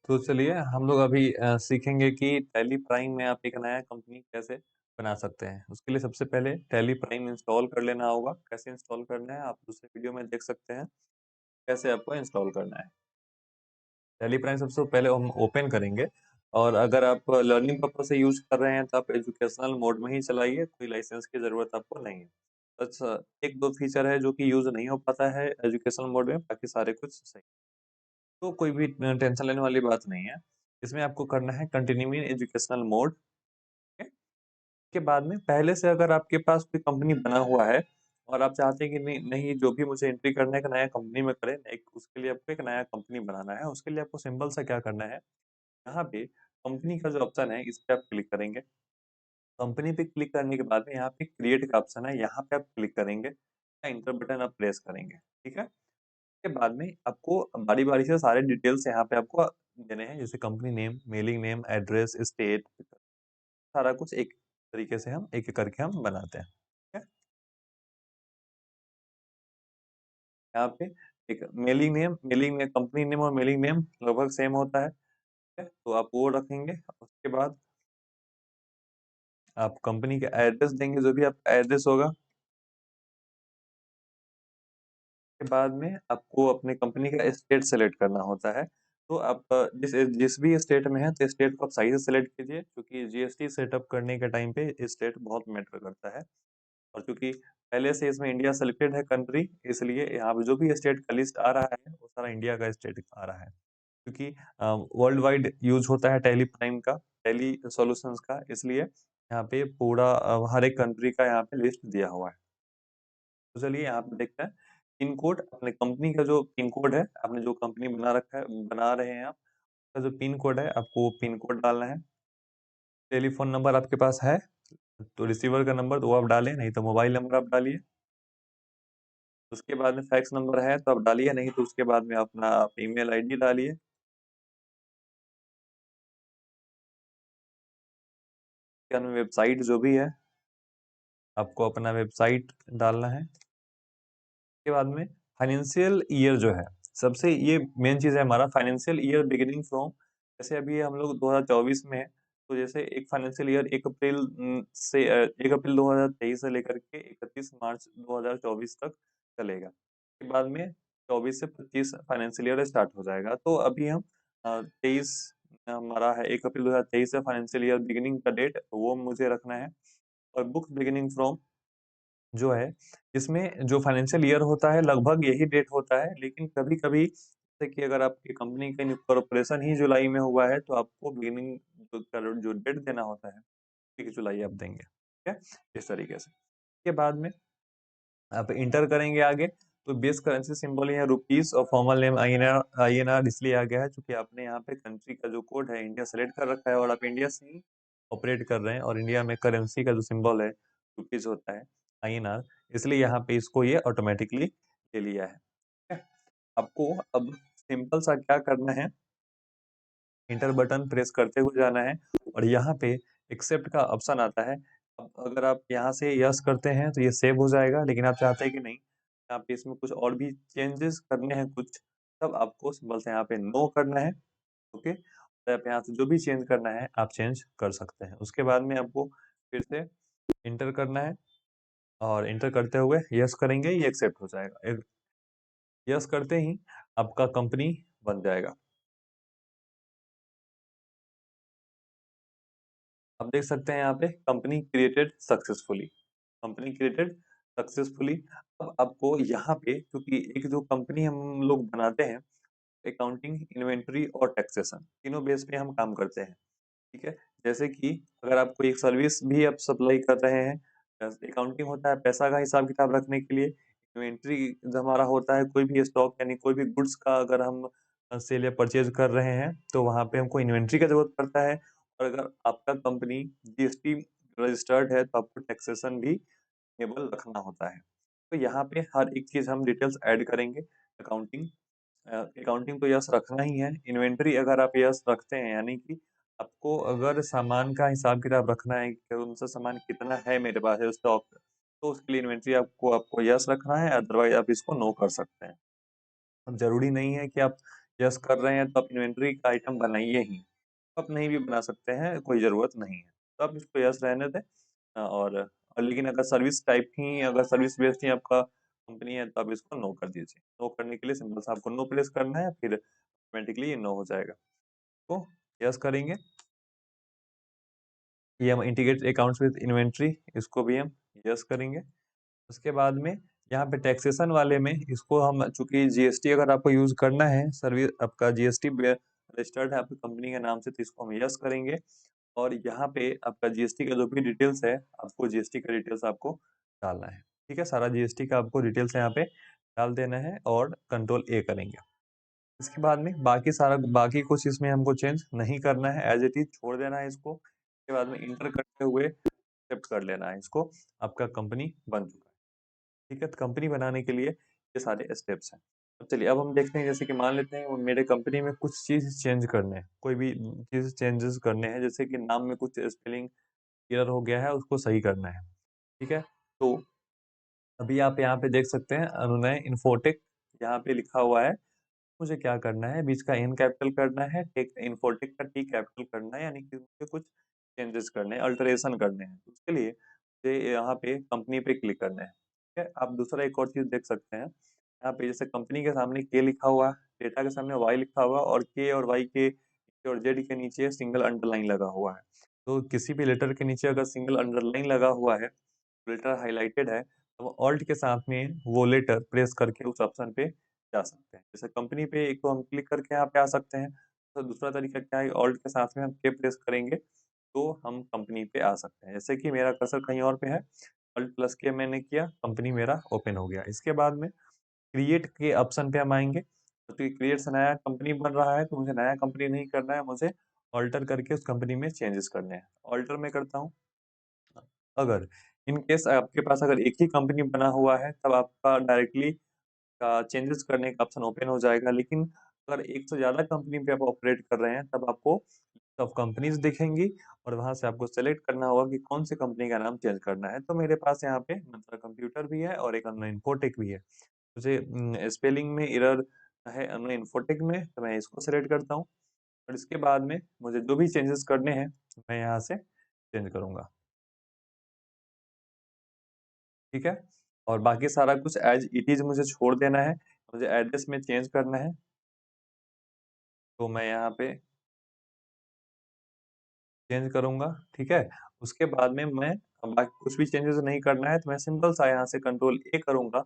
तो चलिए हम लोग अभी सीखेंगे कि टैली प्राइम में आप एक नया कंपनी कैसे बना सकते हैं। उसके लिए सबसे पहले टैली प्राइम इंस्टॉल कर लेना होगा। कैसे इंस्टॉल करना है आप दूसरे वीडियो में देख सकते हैं, कैसे आपको इंस्टॉल करना है। टैली प्राइम सबसे पहले हम ओपन करेंगे, और अगर आप लर्निंग पर्पज से यूज कर रहे हैं तो आप एजुकेशनल मोड में ही चलाइए, कोई लाइसेंस की जरूरत आपको नहीं है। अच्छा, एक दो फीचर है जो कि यूज नहीं हो पाता है एजुकेशनल मोड में, बाकी सारे कुछ सही। तो कोई भी टेंशन लेने वाली बात नहीं है। इसमें आपको करना है कंटिन्यू इन एजुकेशनल मोड। के बाद में पहले से अगर आपके पास कोई कंपनी बना हुआ है और आप चाहते हैं कि नहीं नहीं जो भी मुझे एंट्री करना है एक नया कंपनी में करें, एक उसके लिए आपको एक नया कंपनी बनाना है। उसके लिए आपको सिंपल सा क्या करना है, यहाँ पे कंपनी का जो ऑप्शन है इस पे आप क्लिक करेंगे। कंपनी पे क्लिक करने के बाद में यहाँ पे क्रिएट का ऑप्शन है, यहाँ पे आप क्लिक करेंगे, इंटर बटन आप प्रेस करेंगे। ठीक है, के बाद में आपको बारी बारी से सारे डिटेल्स यहाँ पे आपको देने हैं, जैसे company name, mailing name, address, state, सारा कुछ एक तरीके से हम एक एक करके हम बनाते हैं। ठीक है, यहाँ पे एक मेलिंग नेम कंपनी नेम और मेलिंग नेम लगभग सेम होता है। ठीक है, तो आप वो रखेंगे। उसके बाद आप कंपनी का एड्रेस देंगे, जो भी आपका एड्रेस होगा। के बाद में आपको अपने कंपनी का स्टेट सेलेक्ट करना होता है। तो आप जिस जिस भी स्टेट में है तो स्टेट को आप सही से सेलेक्ट कीजिए, क्योंकि जीएसटी सेटअप करने के टाइम पे स्टेट बहुत मैटर करता है। और क्योंकि पहले से इसमें इंडिया सेलेक्टेड है कंट्री, इसलिए यहाँ पे जो भी स्टेट का लिस्ट आ रहा है वो सारा इंडिया का स्टेट आ रहा है। क्योंकि वर्ल्ड वाइड यूज होता है टैली प्राइम का, टैली सॉल्यूशंस का, इसलिए यहाँ पे पूरा हर एक कंट्री का यहाँ पे लिस्ट दिया हुआ है। तो चलिए यहाँ पे देखते हैं पिन कोड। अपने कंपनी का जो पिन कोड है, आपने जो कंपनी बना रखा है, बना रहे हैं आप, का जो पिन कोड है आपको वो पिन कोड डालना है। टेलीफोन नंबर आपके पास है तो रिसीवर का नंबर तो वो आप डालें, नहीं तो मोबाइल नंबर आप डालिए। उसके बाद में फैक्स नंबर है तो आप डालिए, नहीं तो उसके बाद में अपना आप ईमेल आईडी डालिए। क्या वेबसाइट जो भी है आपको अपना वेबसाइट डालना है। के बाद में फाइनेंशियल ईयर जो है, सबसे ये मेन चीज है हमारा फाइनेंशियल ईयर बिगिनिंग फ्रॉम। जैसे अभी हम लोग 2024 में है, तो जैसे एक फाइनेंशियल ईयर 1 अप्रैल से 1 अप्रैल 2023 से लेकर के 31 मार्च 2024 तक चलेगा। के बाद में 24 से 25 फाइनेंशियल ईयर स्टार्ट हो जाएगा। तो अभी हम 23 हमारा है, 1 अप्रैल 2023 से फाइनेंशियल ईयर बिगिनिंग का डेट वो मुझे रखना है। और बुक बिगिनिंग फ्रॉम जो है, इसमें जो फाइनेंशियल ईयर होता है लगभग यही डेट होता है, लेकिन कभी-कभी जैसे कि अगर आपकी कंपनी का इनकॉर्पोरेशन ही जुलाई में हुआ है तो आपको बिगिनिंग जो डेट देना होता है 1 जुलाई आप देंगे। ठीक है, इस तरीके से। के बाद में आप इंटर करेंगे आगे, तो बेस करेंसी सिंबल यहाँ रुपीस और फॉर्मल नेम आईएनआर आईएनआर इसलिए आ गया है क्योंकि आपने यहाँ पे कंट्री का जो कोड है इंडिया सेलेक्ट कर रखा है और आप इंडिया से ही ऑपरेट कर रहे हैं, और इंडिया में करेंसी का जो सिंबल है रुपीज होता है, आईएनआर, इसलिए यहाँ पे इसको ये ऑटोमेटिकली ले लिया है। ठीक है? आपको अब सिंपल सा क्या करना है, इंटर बटन प्रेस करते हुए जाना है, और यहाँ पे एक्सेप्ट का ऑप्शन आता है। अब अगर आप यहाँ से यस करते हैं तो ये सेव हो जाएगा, लेकिन आप चाहते हैं कि नहीं, यहाँ पे इसमें कुछ और भी चेंजेस करने हैं कुछ, तब आपको सिंपल से यहाँ पे नो करना है। ओके, तो आप यहाँ से जो भी चेंज करना है आप चेंज कर सकते हैं। उसके बाद में आपको फिर से इंटर करना है, और इंटर करते हुए यस करेंगे, ये एक्सेप्ट हो जाएगा। यस करते ही आपका कंपनी बन जाएगा। आप देख सकते हैं यहाँ पे company created successfully, company created successfully. अब आपको यहाँ पे क्योंकि एक जो कंपनी हम लोग बनाते हैं, अकाउंटिंग, इन्वेंटरी और टैक्सेशन तीनों बेस पे हम काम करते हैं। ठीक है, जैसे कि अगर आप कोई एक सर्विस भी आप सप्लाई कर रहे हैं, अकाउंटिंग होता है पैसा का हिसाब किताब रखने के लिए, इन्वेंट्री जो हमारा होता है कोई भी स्टॉक यानी कोई भी गुड्स का अगर हम सेल या परचेज कर रहे हैं तो वहां पे हमको इन्वेंट्री का जरूरत पड़ता है। और अगर आपका कंपनी जीएसटी रजिस्टर्ड है तो आपको टैक्सेशन भी एबल रखना होता है। तो यहाँ पे हर एक चीज हम डिटेल्स ऐड करेंगे। अकाउंटिंग, अकाउंटिंग तो यस रखना ही है। इन्वेंटरी अगर आप यस रखते हैं, यानी कि आपको अगर सामान का हिसाब किताब रखना है कि उनसे सामान कितना है मेरे पास है स्टॉक, तो उसके लिए इन्वेंटरी आपको आपको यस रखना है, अदरवाइज आप इसको नो कर सकते हैं। अब जरूरी नहीं है कि आप यस कर रहे हैं तो आप इन्वेंट्री का आइटम बनाइए ही, आप नहीं भी बना सकते हैं, कोई ज़रूरत नहीं है। तो आप इसको यस रहने दें। और लेकिन अगर सर्विस टाइप ही, अगर सर्विस बेस्ड ही आपका कंपनी है तो आप इसको नो कर दीजिए। नो करने के लिए सिंपल सा आपको नो प्रेस करना है, फिर ऑटोमेटिकली ये नो हो जाएगा। तो यस करेंगे। ये हम इंटीग्रेट अकाउंट्स विद इन्वेंट्री, इसको भी हम यस करेंगे। उसके बाद में यहाँ पे टैक्सेशन वाले में इसको हम, चूंकि जीएसटी अगर आपको यूज करना है, सर्विस आपका जीएसटी रजिस्टर्ड है आपकी कंपनी के नाम से, तो इसको हम यस करेंगे। और यहाँ पे आपका जीएसटी का जो भी डिटेल्स है, आपको जीएसटी का डिटेल्स आपको डालना है। ठीक है, सारा जीएसटी का आपको डिटेल्स यहाँ पे डाल देना है और कंट्रोल ए करेंगे। इसके बाद में बाकी कुछ इसमें हमको चेंज नहीं करना है, एज इट इज छोड़ देना है इसको। इसके बाद में इंटर करते हुए एक्सेप्ट कर लेना है इसको, आपका कंपनी बन चुका है। ठीक है, तो कंपनी बनाने के लिए ये सारे स्टेप्स हैं। अब चलिए, अब हम देखते हैं, जैसे कि मान लेते हैं वो मेरे कंपनी में कुछ चीज़ चेंज करने हैं, कोई भी चीज़ चेंजेस करने हैं, जैसे कि नाम में कुछ स्पेलिंग एरर हो गया है, उसको सही करना है। ठीक है, तो अभी आप यहाँ पे देख सकते हैं अनुनय इन्फोटेक यहाँ पे लिखा हुआ है। मुझे क्या करना है, बीच का एन कैपिटल करना है, टेक इन्फोटेक का टी कैपिटल करना है, यानी कि मुझे कुछ चेंजेस करने हैं, अल्टरेशन करने हैं। तो उसके लिए मुझे यहाँ पे कंपनी पे क्लिक करना है। ठीक है, आप दूसरा एक और चीज देख सकते हैं, यहाँ पे जैसे कंपनी के सामने के लिखा हुआ है, डेटा के सामने वाई लिखा हुआ है, और के और वाई के नीचे और जेड के नीचे सिंगल अंडरलाइन लगा हुआ है। तो किसी भी लेटर के नीचे अगर सिंगल अंडरलाइन लगा हुआ है, लेटर हाईलाइटेड है, तो ऑल्ट के साथ में वो लेटर प्रेस करके उस ऑप्शन पे जा सकते हैं। जैसे कंपनी पे एक तो हम क्लिक करके यहाँ पे आ सकते हैं, तो दूसरा तरीका क्या है, ऑल्ट के साथ में हम के प्रेस करेंगे तो हम कंपनी पे आ सकते हैं। जैसे कि मेरा कर्सर कहीं और पे है, ऑल्ट प्लस के मैंने किया, कंपनी मेरा ओपन हो गया। इसके बाद में क्रिएट के ऑप्शन पे हम आएंगे, तो क्रिएट से नया कंपनी बन रहा है, तो मुझे नया कंपनी नहीं करना है, मुझे ऑल्टर करके उस कंपनी में चेंजेस करने हैं। ऑल्टर में करता हूँ। अगर इन केस आपके पास अगर एक ही कंपनी बना हुआ है, तब आपका डायरेक्टली का चेंजेस करने का ऑप्शन ओपन हो जाएगा। लेकिन अगर एक से ज़्यादा कंपनी पे आप ऑपरेट कर रहे हैं, तब आपको सब कंपनीज दिखेंगी और वहां से आपको सेलेक्ट करना होगा कि कौन सी कंपनी का नाम चेंज करना है। तो मेरे पास यहाँ पे मंत्रा कंप्यूटर भी है और एक अन्य इन्फोटेक भी है। मुझे स्पेलिंग में एरर है अन्य इन्फोटेक में, तो मैं इसको सेलेक्ट करता हूँ। और इसके बाद में मुझे जो भी चेंजेस करने हैं, मैं यहाँ से चेंज करूंगा। ठीक है, और बाकी सारा कुछ एज इट इज मुझे छोड़ देना है। मुझे एड्रेस में चेंज करना है, तो मैं यहाँ पे चेंज करूंगा। ठीक है, उसके बाद में मैं बाकी कुछ भी चेंजेस नहीं करना है, तो मैं सिंपल सा यहाँ से कंट्रोल ए करूंगा,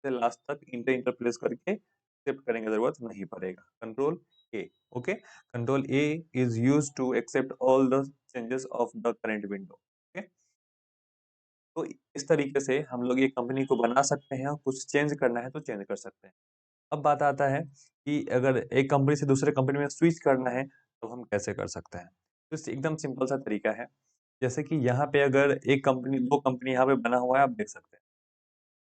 फिर लास्ट तक इंटर इंटर प्रेस करके एक्सेप्ट करने की जरूरत नहीं पड़ेगा। Control A. Okay, control A is use to accept all the changes of the current window. Okay, तो इस तरीके से हम लोग ये कंपनी को बना सकते हैं, और कुछ चेंज करना है तो चेंज कर सकते हैं। अब बात आता है कि अगर एक कंपनी से दूसरे कंपनी में स्विच करना है, तो हम कैसे कर सकते हैं। तो एकदम सिंपल सा तरीका है। जैसे कि यहाँ पे अगर एक कंपनी, दो कंपनी यहाँ पे बना हुआ है, आप देख सकते हैं।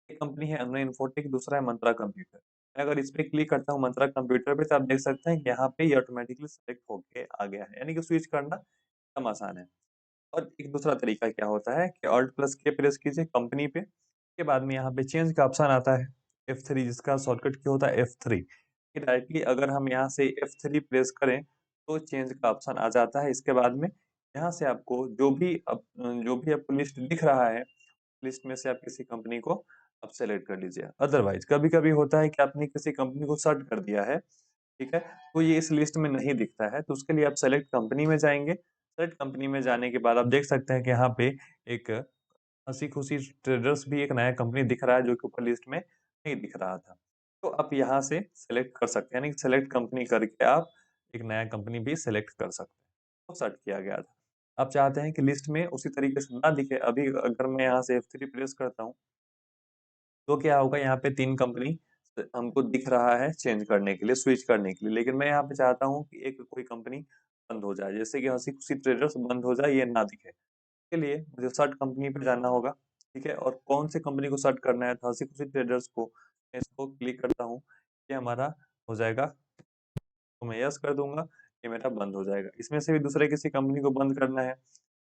एक कंपनी है अन्य इन्फोटेक, दूसरा है मंत्रा कंप्यूटर। मैं अगर इस पे क्लिक करता हूँ मंत्रा कंप्यूटर पे, तो आप देख सकते हैं कि यहाँ पे ये ऑटोमेटिकली सेलेक्ट होके आ गया है, यानी कि स्विच करना एकदम आसान है। और एक दूसरा तरीका क्या होता है कि ऑल्ट प्लस के प्रेस कीजिए कंपनी पे, के बाद में यहाँ पे चेंज का ऑप्शन आता है F3, जिसका शॉर्टकट की होता है F3। कि डायरेक्टली अगर हम यहाँ से F3 प्रेस करें, तो चेंज का ऑप्शन आ जाता है। इसके बाद में यहाँ से आपको जो भी आपको लिस्ट दिख रहा है, लिस्ट में से आप किसी कंपनी को आप सेलेक्ट कर लीजिए। अदरवाइज कभी कभी होता है कि आपने किसी कंपनी को सर्च कर दिया है, ठीक है, तो ये इस लिस्ट में नहीं दिखता है, तो उसके लिए आप सेलेक्ट कंपनी में जाएंगे। सेलेक्ट कंपनी में जाने के बाद आप देख सकते हैं कि यहाँ पे एक हंसी खुशी ट्रेडर्स भी एक नया कंपनी दिख रहा है, जो कि ऊपर लिस्ट में नहीं दिख रहा था। तो आप यहाँ से सेलेक्ट कर सकते हैं, यानी सेलेक्ट कंपनी करके आप एक नया कंपनी भी सेलेक्ट कर सकते हैं। तो सर्च किया गया था। आप चाहते हैं कि लिस्ट में उसी तरीके से ना दिखे, अभी अगर मैं यहाँ से F3 प्रेस करता हूँ, तो क्या होगा, यहाँ पे तीन कंपनी हमको दिख रहा है चेंज करने के लिए, स्विच करने के लिए। लेकिन मैं यहाँ पे चाहता हूँ कि एक कोई कंपनी बंद हो जाए, जैसे कि हंसी खुशी ट्रेडर्स बंद हो जाए, ये ना दिखे। के लिए मुझे सर्च कंपनी पे जाना होगा। ठीक है, और कौन सी कंपनी को सर्च करना है, तो हंसी खुशी ट्रेडर्स को, मैं इसको क्लिक करता हूँ, ये हमारा हो जाएगा, तो मैं यस कर दूंगा, ये मेरा बंद हो जाएगा। इसमें से भी दूसरे किसी कंपनी को बंद करना है,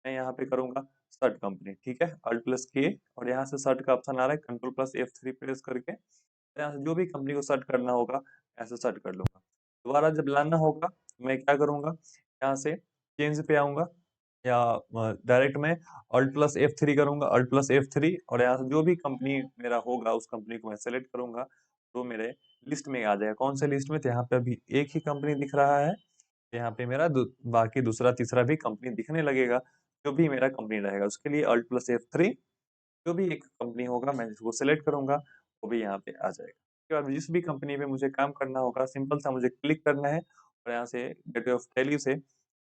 मैं यहाँ पे करूंगा सर्च कंपनी। ठीक है, अल्ट प्लस के, और यहाँ से सर्च का ऑप्शन आ रहा है, कंट्रोल प्लस F3 प्रेस करके यहाँ से जो भी कंपनी को सर्च करना होगा, ऐसे सर्च कर लूंगा। दोबारा जब लाना होगा, मैं क्या करूँगा, यहाँ से चेंज पे आऊँगा या डायरेक्ट मैं Alt प्लस F3 करूँगा, Alt प्लस F3 और यहाँ से जो भी कंपनी मेरा होगा, उस कंपनी को मैं सेलेक्ट करूँगा, तो मेरे लिस्ट में आ जाएगा। कौन से लिस्ट में? तो यहाँ पे अभी एक ही कंपनी दिख रहा है, यहाँ पे मेरा बाकी दूसरा तीसरा भी कंपनी दिखने लगेगा, जो भी मेरा कंपनी रहेगा। उसके लिए Alt प्लस F3 जो भी एक कंपनी होगा मैं इसको सेलेक्ट करूँगा, वो भी यहाँ पे आ जाएगा। उसके बाद जिस भी कंपनी पे मुझे काम करना होगा, सिंपल सा मुझे क्लिक करना है और यहाँ से गेटवे ऑफ टैली से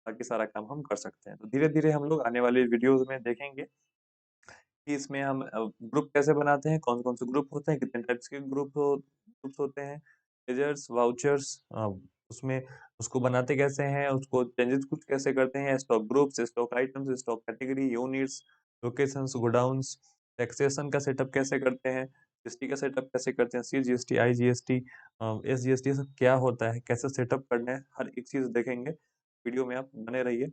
बाकी सारा काम हम कर सकते हैं। तो धीरे-धीरे हम लोग आने वाले वीडियोज़ में देखेंगे कि इसमें हम ग्रुप कैसे बनाते हैं, कौन-कौन से ग्रुप होते हैं, कितने टाइप्स के ग्रुप्स होते हैं, ट्रेजर्स, वाउचर्स उसमें उसको बनाते कैसे हैं, उसको चेंजेस कुछ कैसे करते हैं, stock groups, stock items, stock category, units, locations, godowns, taxation का सेटअप कैसे करते हैं, जीएसटी का सेटअप कैसे करते हैं, सीजीएसटी, आईजीएसटी, एसजीएसटी, ये सब क्या होता है, कैसे सेटअप करना है, हर एक चीज़ देखेंगे। वीडियो में आप बने रहिए।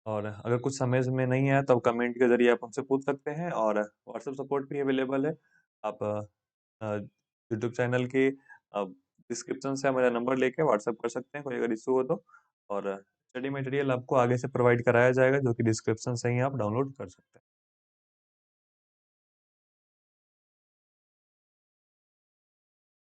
और अगर कुछ समझ में नहीं आया तो आप कमेंट के ज़रिए आप हमसे पूछ सकते हैं और व्हाट्सएप सपोर्ट भी अवेलेबल है। आप यूट्यूब चैनल के डिस्क्रिप्शन से आप मेरा नंबर लेके व्हाट्सएप कर सकते हैं, कोई अगर इश्यू हो तो। और स्टडी मटेरियल आपको आगे से प्रोवाइड कराया जाएगा, जो कि डिस्क्रिप्शन से ही आप डाउनलोड कर सकते हैं।